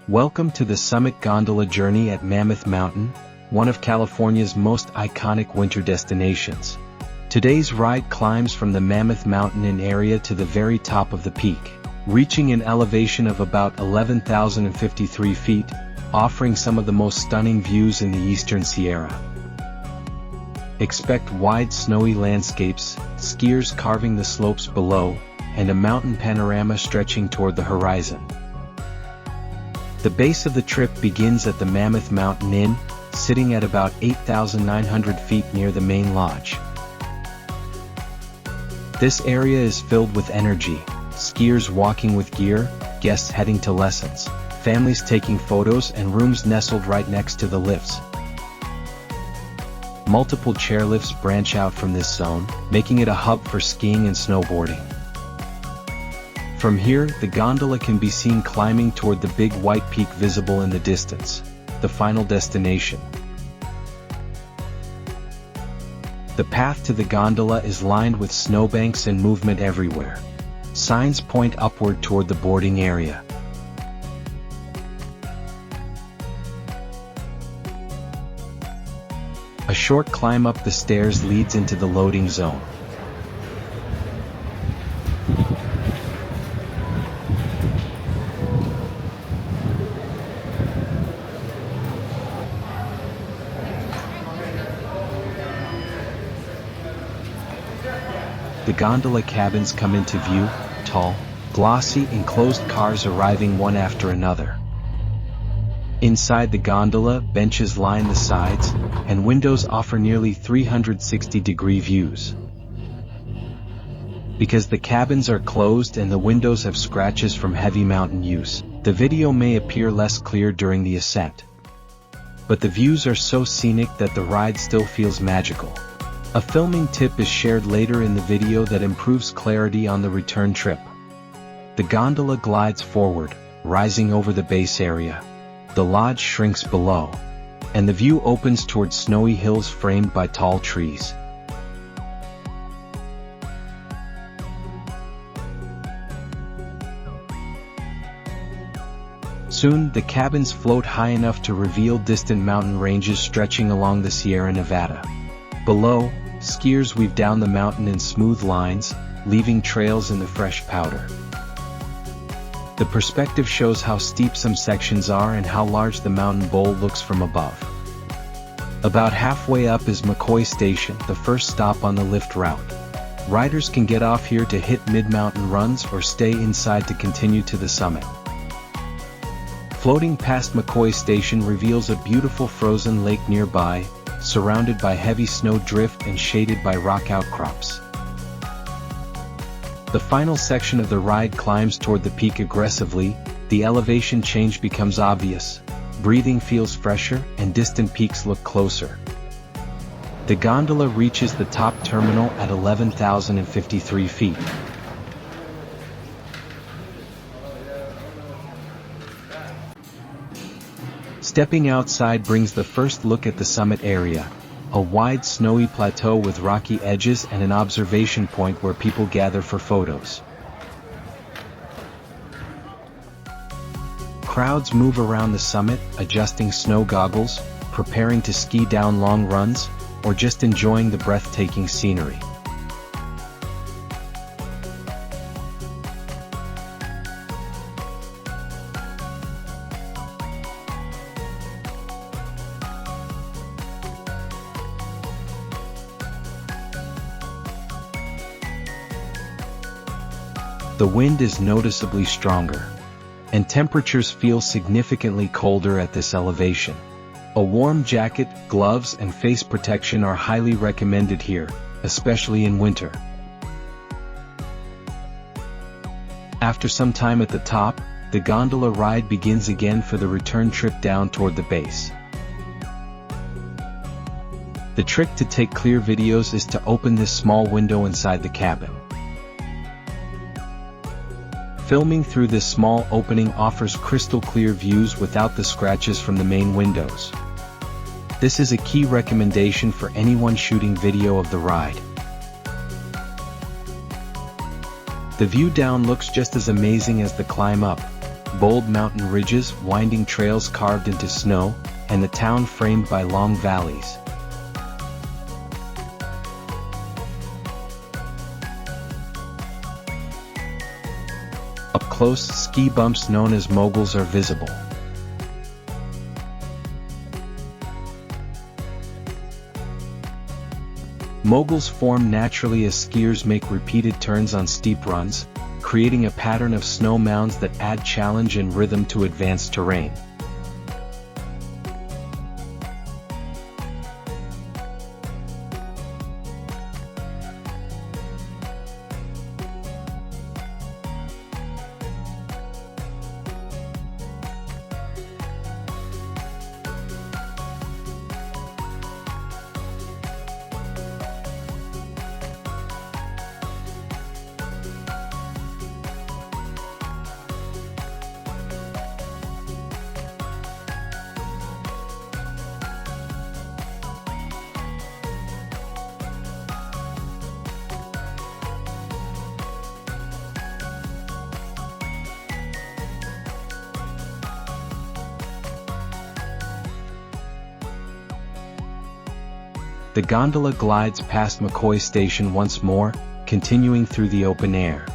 Welcome to the Summit Gondola journey at Mammoth Mountain, one of California's most iconic winter destinations. Today's ride climbs from the Mammoth Mountain Inn area to the very top of the peak, reaching an elevation of about 11,053 feet, offering some of the most stunning views in the eastern Sierra. Expect wide snowy landscapes, skiers carving the slopes below, and a mountain panorama stretching toward the horizon. The base of the trip begins at the Mammoth Mountain Inn, sitting at about 8,900 feet near the main lodge. This area is filled with energy, skiers walking with gear, guests heading to lessons, families taking photos, and rooms nestled right next to the lifts. Multiple chairlifts branch out from this zone, making it a hub for skiing and snowboarding. From here, the gondola can be seen climbing toward the big white peak visible in the distance, the final destination. The path to the gondola is lined with snowbanks and movement everywhere. Signs point upward toward the boarding area. A short climb up the stairs leads into the loading zone. The gondola cabins come into view, tall, glossy, enclosed cars arriving one after another. Inside the gondola, benches line the sides, and windows offer nearly 360-degree views. Because the cabins are closed and the windows have scratches from heavy mountain use, the video may appear less clear during the ascent. But the views are so scenic that the ride still feels magical. A filming tip is shared later in the video that improves clarity on the return trip. The gondola glides forward, rising over the base area. The lodge shrinks below, and the view opens toward snowy hills framed by tall trees. Soon, the cabins float high enough to reveal distant mountain ranges stretching along the Sierra Nevada. Below, skiers weave down the mountain in smooth lines, leaving trails in the fresh powder. The perspective shows how steep some sections are and how large the mountain bowl looks from above. About halfway up is McCoy Station, the first stop on the lift route. Riders can get off here to hit mid-mountain runs or stay inside to continue to the summit. Floating past McCoy Station reveals a beautiful frozen lake nearby, surrounded by heavy snow drift and shaded by rock outcrops. The final section of the ride climbs toward the peak aggressively. The elevation change becomes obvious, breathing feels fresher, and distant peaks look closer. The gondola reaches the top terminal at 11,053 feet. Stepping outside brings the first look at the summit area, a wide snowy plateau with rocky edges and an observation point where people gather for photos. Crowds move around the summit, adjusting snow goggles, preparing to ski down long runs, or just enjoying the breathtaking scenery. The wind is noticeably stronger, and temperatures feel significantly colder at this elevation. A warm jacket, gloves, and face protection are highly recommended here, especially in winter. After some time at the top, the gondola ride begins again for the return trip down toward the base. The trick to take clear videos is to open this small window inside the cabin. Filming through this small opening offers crystal clear views without the scratches from the main windows. This is a key recommendation for anyone shooting video of the ride. The view down looks just as amazing as the climb up. bold mountain ridges, winding trails carved into snow, and the town framed by long valleys. Up close, ski bumps known as moguls are visible. Moguls form naturally as skiers make repeated turns on steep runs, creating a pattern of snow mounds that add challenge and rhythm to advanced terrain. The gondola glides past McCoy Station once more, continuing through the open air.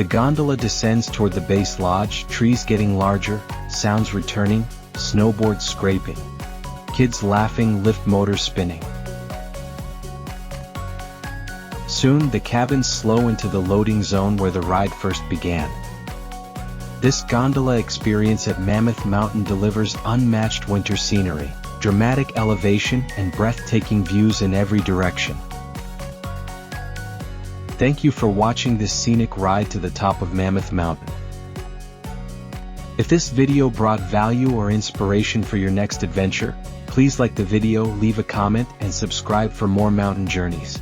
The gondola descends toward the base lodge, trees getting larger, sounds returning, snowboards scraping. Kids laughing, lift motors spinning. Soon the cabins slow into the loading zone where the ride first began. This gondola experience at Mammoth Mountain delivers unmatched winter scenery, dramatic elevation, and breathtaking views in every direction. Thank you for watching this scenic ride to the top of Mammoth Mountain. If this video brought value or inspiration for your next adventure, please like the video, leave a comment, and subscribe for more mountain journeys.